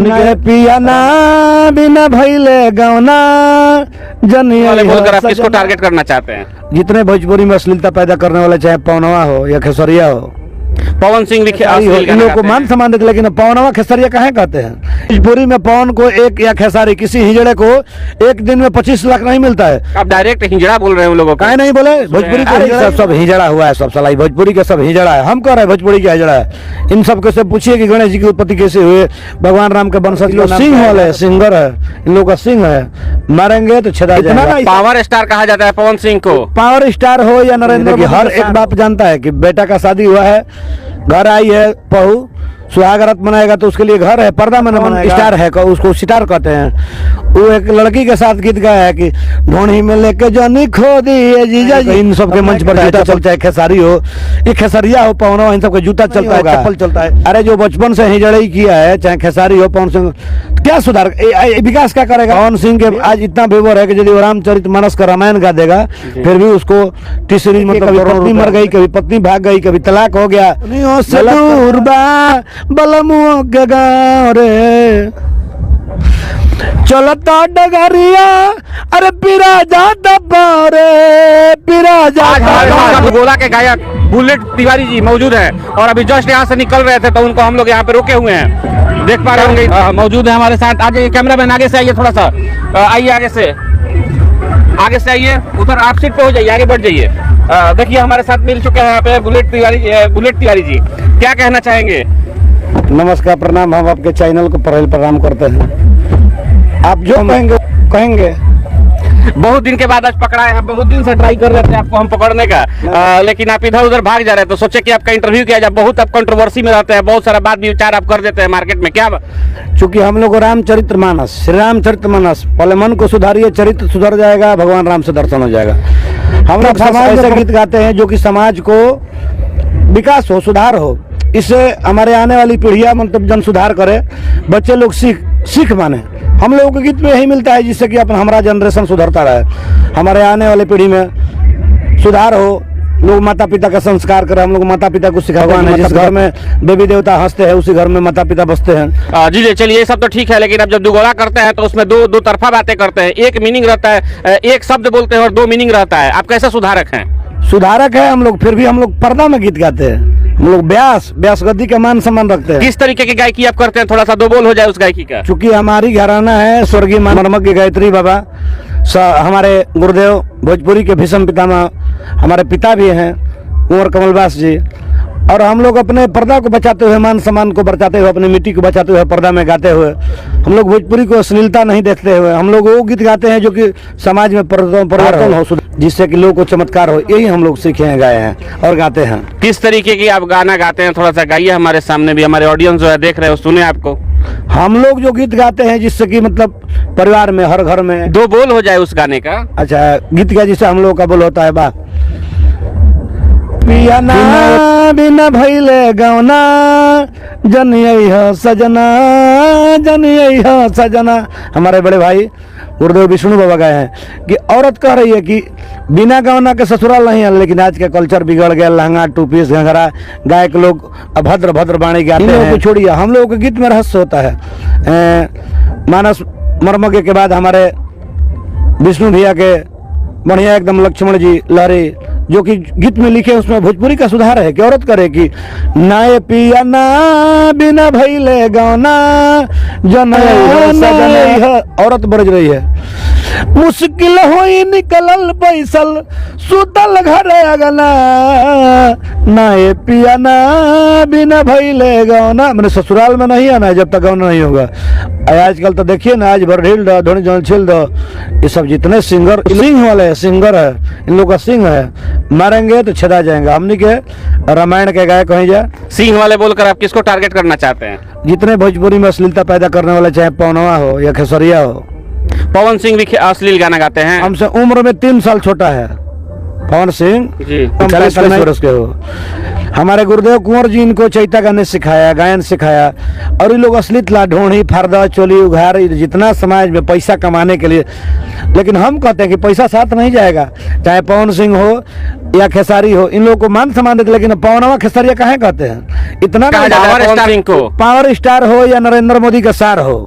पिया ना बिना भइले गौना वाले बोलकर आप किसको टारगेट करना चाहते हैं? जितने भोजपुरी में अश्लीलता पैदा करने वाले, चाहे पवनवा हो या खेसरिया हो, पवन सिंह भी इन लोग को मान सम्मान देते, लेकिन पवनवा खेसरिया कहे कहते हैं? भोजपुरी में पवन को एक या खेसारी किसी हिजड़े को एक दिन में 25 लाख नहीं मिलता है। आप डायरेक्ट हिजड़ा बोल रहे हैं उन लोगों को? काहे नहीं बोले? भोजपुरी को सब हिजड़ा हुआ है, सब साला भोजपुरी के सब हिजड़ा है। हम कह रहे हैं भोजपुरी का हिजड़ा है। इन सबको से पूछिए कि गणेश जी की उत्पत्ति कैसे हुए, भगवान राम के वंशज लोग सिंह वाले सिंगर है, इन लोग का सिंह है, मारेंगे तो छेदा जाएगा। पावर स्टार कहा जाता है पवन सिंह को। पावर स्टार हो या नरेंद्र मोदी, हर एक बाप जानता है कि बेटा का शादी हुआ है, घर आई है बहू, सुहागरात मनाएगा तो उसके लिए घर है, पर्दा में स्टार है, उसको सितार कहते हैं। वो एक लड़की के साथ गीत गाया है कि ढोणी में लेके जानी खो दी जीजा जी। इन सब के मंच पर जूता चलता है, खेसारी हो, ये खेसरिया हो, पवन हो, इन सब का जूता चलता है, चप्पल चलता है। अरे जो बचपन से हिजड़ाई किया है, चाहे खेसारी हो, पवन सिंह, क्या सुधार विकास क्या करेगा? पवन सिंह के आज इतना फेवर है कि यदि रामचरित मानस का रामायण गा देगा, फिर भी उसको तीसरी मतलब पत्नी मर गई, कभी पत्नी भाग गई, कभी तलाक हो गया। बलमुओं के गाँव रे चलता डगरिया, अरे पिरा जाता रे, पिरा जाता। गोला के गायक बुलेट तिवारी जी मौजूद है और अभी जस्ट यहाँ से निकल रहे थे तो उनको हम लोग यहाँ पे रोके हुए हैं, देख पा रहे होंगे। मौजूद है हमारे साथ। आज कैमरामैन आगे से आइए, थोड़ा सा आइए, आगे से आइए, उधर आप सीट पे हो जाइए, आगे बढ़ जाइए। देखिए हमारे साथ मिल चुके हैं यहाँ पे बुलेट तिवारी जी, क्या कहना चाहेंगे? नमस्कार, प्रणाम। हम आपके चैनल को प्रणाम करते हैं। आप जो कहेंगे। बहुत दिन के बाद आज पकड़ा है, बहुत दिन से ट्राई कर रहे थे आपको हम पकड़ने का, लेकिन आप इधर उधर भाग जा रहे हैं, तो सोचे कि आपका इंटरव्यू किया जाए। बहुत आप कंट्रोवर्सी में रहते हैं, बहुत सारा बात विचार आप कर देते हैं मार्केट में, क्या? चूंकि हम लोग रामचरितमानस, श्री रामचरितमानस, पहले मन को सुधारिए, चरित्र सुधर जाएगा, भगवान राम से दर्शन हो जाएगा। हम लोग समाज ऐसे गीत गाते हैं जो कि समाज को विकास हो, सुधार हो, इससे हमारे आने वाली पीढ़ियां मतलब जन सुधार करे, बच्चे लोग सीख माने। हम लोगों के गीत में यही मिलता है जिससे कि अपन हमारा जनरेशन सुधरता रहे, हमारे आने वाले पीढ़ी में सुधार हो, लोग माता पिता का संस्कार करें। हम लोग माता पिता को सिखावान है, जिस घर में देवी देवता हंसते हैं उसी घर में माता पिता बसते हैं। जी चलिए, ये सब तो ठीक है, लेकिन अब जब दुगोला करते हैं तो उसमें दो तरफा बातें करते हैं, एक मीनिंग रहता है, एक शब्द बोलते हैं और दो मीनिंग रहता है। आप कैसे सुधारक हैं? सुधारक है हम लोग, फिर भी हम लोग पर्दा में गीत गाते हैं, हम लोग व्यास गद्दी का मान सम्मान रखते हैं। किस तरीके की गायकी आप करते हैं? थोड़ा सा दो बोल हो जाए उस गायकी का। चूंकि हमारी घराना है स्वर्गीय मर्मज्ञ गायत्री बाबा, हमारे गुरुदेव भोजपुरी के भीषम पितामह, हमारे पिता भी हैं कुंवर कमलवास जी, और हम लोग अपने पर्दा को बचाते हुए, मान सम्मान को बचाते हुए, अपनी मिट्टी को बचाते हुए, पर्दा में गाते हुए, हम लोग भोजपुरी को अश्लीलता नहीं देखते हुए हम लोग वो गीत गाते हैं जो कि समाज में परिवर्तन हो, जिससे कि लोगों को चमत्कार हो। यही हम लोग सीखे हैं, गाए हैं और गाते हैं। किस तरीके की आप गाना गाते हैं? थोड़ा सा गाइए हमारे सामने भी, हमारे ऑडियंस जो है देख रहे हो, सुने आपको। हम लोग जो गीत गाते हैं जिससे कि मतलब परिवार में, हर घर में दो बोल हो जाए उस गाने का। अच्छा, गीत का जिससे हम लोग का बोल होता है, बा पिया ना बिना भइले गौना जनिया सजना, जनिया सजना। हमारे बड़े भाई गुरुदेव विष्णु बाबा गए हैं कि औरत कह रही है कि बिना गौना के ससुराल नहीं है, लेकिन आज का कल्चर बिगड़ गया, लहंगा टू पीस घंघरा, गायक लोग अभद्र बाणी गाते हैं। छोड़िए, हम लोगों के गीत में रहस्य होता है। मानस मर्मज्ञ के बाद हमारे विष्णु भैया के बढ़िया एकदम लक्ष्मण जी लहरी जो कि गीत में लिखे, उसमें भोजपुरी का सुधार है कि औरत करे कि नाए पिया ना बिना भइले गौना जनिया, औरत बरज रही है। मुश्किल होई निकलल पैसल सुतल घर अगना, नाए पिया ना बिना भइले गौना, मैंने ससुराल में नहीं आना है जब तक गौना नहीं होगा। आजकल तो देखिए ना, आज भर ढील दो, धोनी जल छिल दो, ये सब जितने सिंगर सिंह वाले सिंगर है, इन लोग का सिंह है, मारेंगे तो छेदा जाएंगे। हमने के रामायण के गायक कहीं जाए। सिंह वाले बोलकर आप किसको टारगेट करना चाहते हैं? जितने भोजपुरी में अश्लीलता पैदा करने वाले, चाहे पवनवा हो या खेसरिया हो। पवन सिंह भी अश्लील गाना गाते हैं। हमसे उम्र में 3 साल छोटा है। पवन सिंह जी। 40 वर्ष के हो। हमारे गुरुदेव कुंवर जी इनको चैता गाने सिखाया, गायन सिखाया, और ये लोग असलित ला ढोणी फारदा चोली उघार जितना समाज में पैसा कमाने के लिए। लेकिन हम कहते हैं कि पैसा साथ नहीं जाएगा, चाहे पवन सिंह हो या खेसारी हो, इन लोगों को मान सम्मान देते, लेकिन पवनवा खेसारिया काहे कहते हैं? इतना कहा जाता है पवन सिंह को। पावर स्टार हो या नरेंद्र मोदी का सार हो,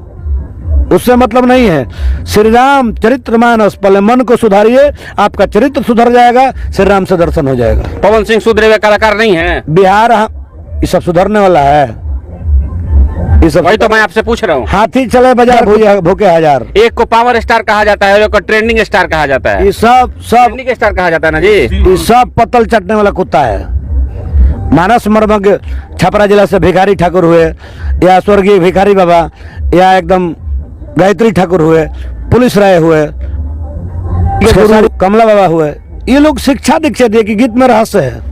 उससे मतलब नहीं है। श्री राम चरित्र मानस, पहले मन को सुधारिए, आपका चरित्र सुधर जाएगा, श्री राम से दर्शन हो जाएगा। पवन सिंह सुधरे हुए कलाकार नहीं है बिहार, ये सब सुधरने वाला है, ये सब। वही तो मैं आपसे पूछ रहा हूँ। हाथी चले बाजार भूखे हजार। एक को पावर स्टार कहा जाता है, एक को ट्रेंडिंग स्टार कहा जाता है। ये सब ट्रेंडिंग स्टार कहा जाता है ना जी। ये सब पतल चटने वाला कुत्ता है। मानस मर्मज्ञ छपरा जिला से भिखारी ठाकुर हुए, या स्वर्गीय भिखारी बाबा, या एकदम गायत्री ठाकुर हुए, पुलिस राय हुए, कमला बाबा हुए, ये लोग शिक्षा दीक्षा दिए कि गीत में रहस्य है।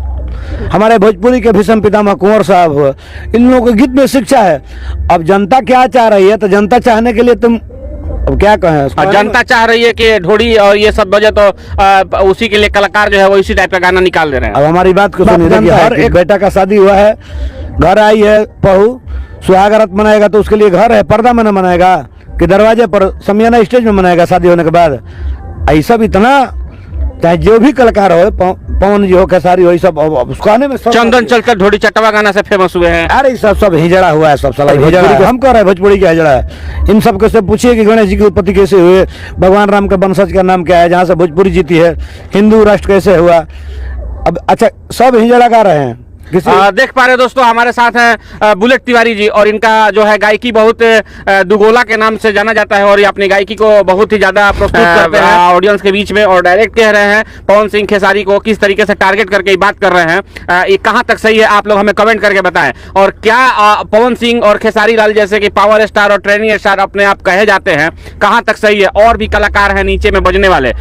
हमारे भोजपुरी के भीषम पितामह कुंवर साहब हुए, इन लोगों के गीत में शिक्षा है। अब जनता क्या चाह रही है, तो जनता चाहने के लिए तुम अब क्या कहें, जनता चाह रही है कि ढोड़ी और ये सब बजे तो उसी के लिए कलाकार जो है वो इसी टाइप का गाना निकाल दे रहे हैं। अब हमारी बात को सुनिए, हर एक बेटा का शादी हुआ है, घर आई है बहू, सुहागरात मनाएगा तो उसके लिए घर है, पर्दा में न मनाएगा कि दरवाजे पर समियाना स्टेज में मनाएगा शादी होने के बाद? ऐसा भी इतना, चाहे जो भी कलाकार हो, पवन जी हो, खेसारी हो, सब गाने में चंदन चलकर ढोड़ी चटवा गाना से फेमस हुए हैं। अरे सब हिजड़ा हुआ है, सब साला हिजड़ा है। हम कह रहे हैं भोजपुरी का हिजड़ा है। इन सब को से पूछिए कि गणेश जी की उत्पत्ति कैसे हुए, भगवान राम के वंशज का नाम क्या है, जहाँ से भोजपुरी जीती है, हिंदू राष्ट्र कैसे हुआ। अब अच्छा, सब हिजड़ा गा रहे हैं। देख पा रहे दोस्तों, हमारे साथ हैं बुलेट तिवारी जी, और इनका जो है गायकी बहुत दुगोला के नाम से जाना जाता है, और ये अपनी गायकी को बहुत ही ज्यादा प्रस्तुत करते हैं ऑडियंस के बीच में, और डायरेक्ट कह रहे हैं पवन सिंह खेसारी को किस तरीके से टारगेट करके ये बात कर रहे हैं। ये कहाँ तक सही है, आप लोग हमें कमेंट करके बताएं। और क्या पवन सिंह और खेसारी लाल जैसे कि पावर स्टार और ट्रेनिंग स्टार अपने आप कहे जाते हैं, कहाँ तक सही है? और भी कलाकार हैं नीचे में बजने वाले,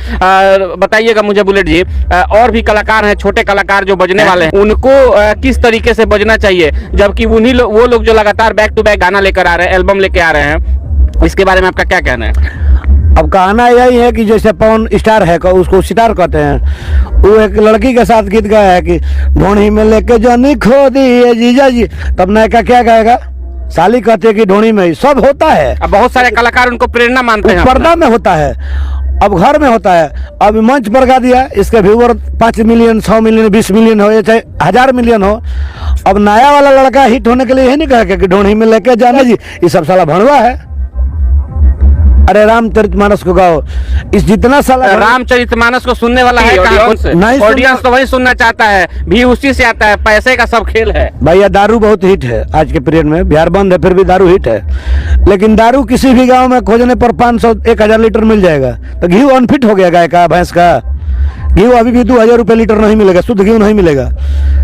बताइएगा मुझे बुलेट जी, और भी कलाकार हैं, छोटे कलाकार जो बजने वाले हैं, उनको किस तरीके से बजना चाहिए, जबकि उन्हीं वो लोग जो लगातार बैक टू बैक गाना लेकर आ रहे हैं, एल्बम लेके आ रहे हैं, इसके बारे में आपका क्या कहना है? अब कहना यही है कि जैसे पवन स्टार है, उसको सितार कहते हैं, वो एक लड़की के साथ गीत गाया है कि ढोणी में लेके जानी खो दी जीजा जी, तब नायका क्या गाएगा? साली कहते हैं कि ढोणी में ही सब होता है। अब बहुत सारे कलाकार उनको प्रेरणा मानते हैं। पर्दा में होता है, अब घर में होता है, अब मंच पर गा दिया, इसके व्यूअर 5 मिलियन 100 मिलियन 20 मिलियन हो या चाहे 1000 मिलियन हो। अब नया वाला लड़का हिट होने के लिए यही नहीं कहेगा कि ढोणी में लेके जाना जी, ये सब साला भणवा है। अरे रामचरितमानस को गाओ, इस जितना साला रामचरितमानस को सुनने वाला है ऑडियंस तो वही सुनना चाहता है, भी उसी से आता है, पैसे का सब खेल है। भैया दारू बहुत हिट है आज के पीरियड में, बिहार बंद है फिर भी दारू हिट है, लेकिन दारू किसी भी गांव में खोजने पर 500-1000 लीटर मिल जाएगा। तो घी अनफिट हो गया गाय का, भैंस का घी अभी भी 2000 रुपये लीटर नहीं मिलेगा, शुद्ध घी नहीं मिलेगा।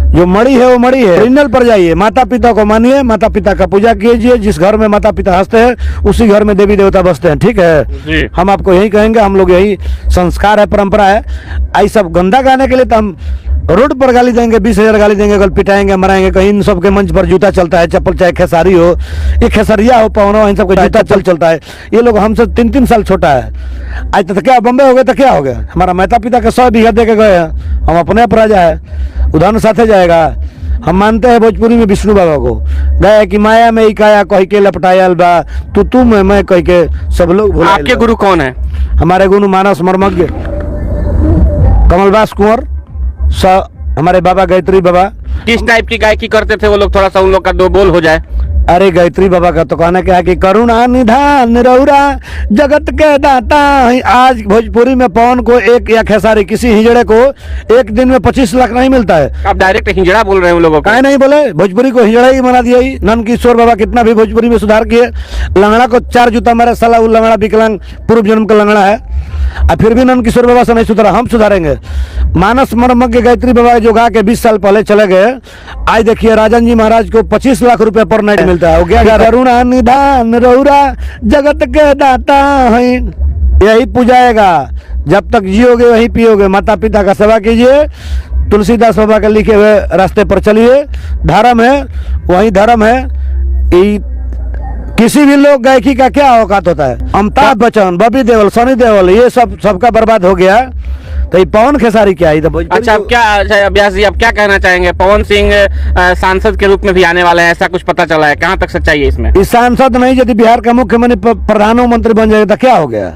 जो मड़ी है वो मड़ी है, ओरिजिनल पर जाइए, माता पिता को मानिए, माता पिता का पूजा कीजिए, जिस घर में माता पिता हंसते हैं उसी घर में देवी देवता बसते हैं, ठीक है? हम आपको यही कहेंगे, हम लोग यही संस्कार है, परंपरा है। आई सब गंदा गाने के लिए तो हम रोड पर गाली देंगे, 20,000 गाली देंगे, कल पिटाएंगे, मराएंगे। कहीं इन सबके मंच पर जूता चलता है, चप्पल, चाहे खेसारी हो, ये खेसरिया हो, पवन हो, इन सबका जूता चलता है। ये लोग हमसे 3-3 साल छोटा है। आज तो क्या बम्बे हो गए तो क्या हो गया? हमारा माता पिता का 100 बीघा दे के गए हैं, हम अपने आप राजा है, उदाहरण साथे जाएगा। हम मानते हैं भोजपुरी में विष्णु बाबा को, गए कि माया में इकाया कह के लपटायल बा, तू मैं कह के सब लोग। आपके गुरु कौन है? हमारे गुरु मानस मर्मज्ञ कमलदास कुंवर, हमारे बाबा गायत्री बाबा। किस टाइप की गायकी करते थे वो लोग? थोड़ा सा उन लोग का 2 बोल हो जाए। अरे गायत्री बाबा का तो कहना क्या है कि करुणा निधान रौरा जगत के दाता। आज भोजपुरी में पवन को एक या खेसारी किसी हिजड़े को एक दिन में 25 लाख नहीं मिलता है। आप डायरेक्ट हिजड़ा बोल रहे हैं उन लोगों को? काहे नहीं बोले, भोजपुरी को हिजड़ा ही बना दिया ही। नंद किशोर बाबा कितना भी भोजपुरी में सुधार किए, लंगड़ा को 4 जूता मारे, साला वो लंगड़ा विकलांग पूर्व जन्म का लंगड़ा है, और फिर भी नंद किशोर बाबा से नहीं सुधरा, हम सुधारेंगे। मानस मर्मज्ञ गायत्री बाबा जो गा के 20 साल पहले चले गए, आज देखिए राजन जी महाराज को 25 लाख रुपए पर नाइट मिलता है। करुणा निधान रौरा जगत के दाता है, यही पूजाएगा। जब तक जियोगे वही पियोगे। माता पिता का सेवा कीजिए, तुलसीदास बाबा के लिखे हुए रास्ते पर चलिए, धर्म है वही धर्म है। किसी भी लोग गायकी का क्या औकात होता है? अमिताभ बच्चन, बॉबी देओल, सनी देओल, ये सब सबका बर्बाद हो गया। तो ये पवन खेसारी क्या है? तो भोजपुरी अच्छा, अब क्या, अच्छा व्यास जी, अब क्या कहना चाहेंगे? पवन सिंह सांसद के रूप में भी आने वाले हैं, ऐसा कुछ पता चला है? कहाँ तक सच्चाई है इसमें? इस सांसद नहीं, यदि बिहार का मुख्यमंत्री प्रधानमंत्री बन जाएगा तो क्या हो गया?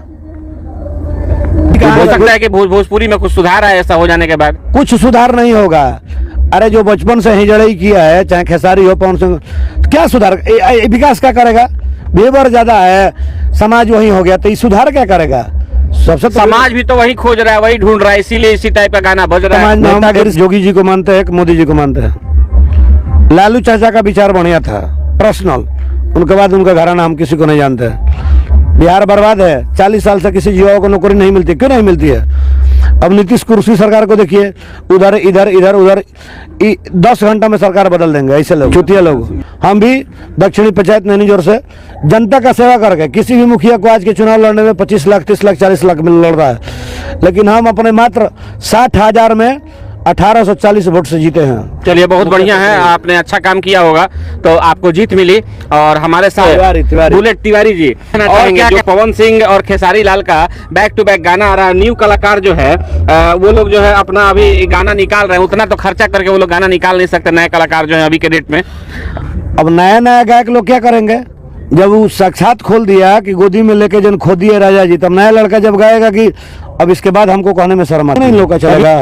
हो सकता है कि भोजपुरी में कुछ सुधार है ऐसा हो जाने के बाद? कुछ सुधार नहीं होगा। अरे जो बचपन से हिजड़ई किया है, चाहे खेसारी हो पवन सिंह, क्या सुधार? विकास क्या करेगा? बेबर ज्यादा है, समाज वही हो गया, तो ये सुधार क्या करेगा? सबसे समाज भी तो वही खोज रहा है, वही ढूंढ रहा है, इसीलिए इसी टाइप का गाना बज रहा है। समाज योगी जी को मानते हैं, मोदी जी को मानते हैं। लालू चाचा का विचार बढ़िया था, पर्सनल, उनके बाद उनका घराना हम किसी को नहीं जानते। बिहार बर्बाद है, 40 साल से किसी युवा को नौकरी नहीं मिलती। क्यों नहीं मिलती है? अब नीतीश कुर्सी सरकार को देखिए, उधर इधर इधर उधर, 10 घंटा में सरकार बदल देंगे ऐसे लोग, चुतिया लोग। हम भी दक्षिणी पंचायत मैनेजर से जनता का सेवा करके, किसी भी मुखिया को आज के चुनाव लड़ने में 25 लाख 30 लाख 40 लाख में लड़ रहा है, लेकिन हम अपने मात्र 60,000 में 1840 वोट से जीते हैं। चलिए, बहुत बढ़िया है, आपने अच्छा काम किया होगा तो आपको जीत मिली। और हमारे साथ बुलेट तिवारी जी, और क्या जो पवन सिंह और खेसारी लाल का बैक टू बैक गाना आ रहा है, न्यू कलाकार जो है वो लोग जो है अपना अभी गाना निकाल रहे हैं। उतना तो खर्चा करके वो लोग गाना निकाल नहीं सकते, नए कलाकार जो है अभी के डेट में। अब नया नया गायक लोग क्या करेंगे? जब वो साक्षात खोल दिया कि गोदी में लेके जन खो दिए राजा जी, तब नया लड़का जब गाएगा कि अब इसके बाद हमको कहने में शर्म नहीं लोग का चलेगा।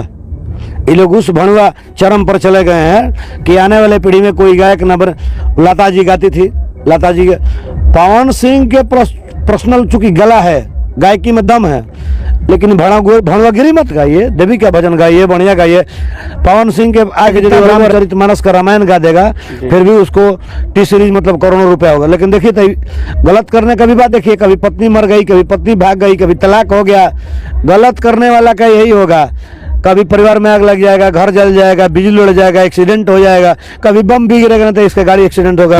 ये लोग उस भणुआ चरम पर चले गए हैं कि आने वाले पीढ़ी में कोई गायक न बने। लता जी गाती थी, लता जी के, पवन सिंह के पर्सनल चूंकि गला है, गायकी में दम है, लेकिन भणवागिरी मत गाइए, देवी का भजन गाइए, बढ़िया गाइए। पवन सिंह के आगे यदि रामचरितमानस का रामायण गा देगा, फिर भी उसको टी सीरीज मतलब करोड़ों रुपया होगा। लेकिन देखिए तो गलत करने का भी बात देखिए, कभी पत्नी मर गई, कभी पत्नी भाग गई, कभी तलाक हो गया। गलत करने वाला का यही होगा, कभी परिवार में आग लग जाएगा, घर जल जाएगा, बिजली उड़ जाएगा, एक्सीडेंट हो जाएगा, कभी बम भी गिरेगा, तो इसका गाड़ी एक्सीडेंट होगा।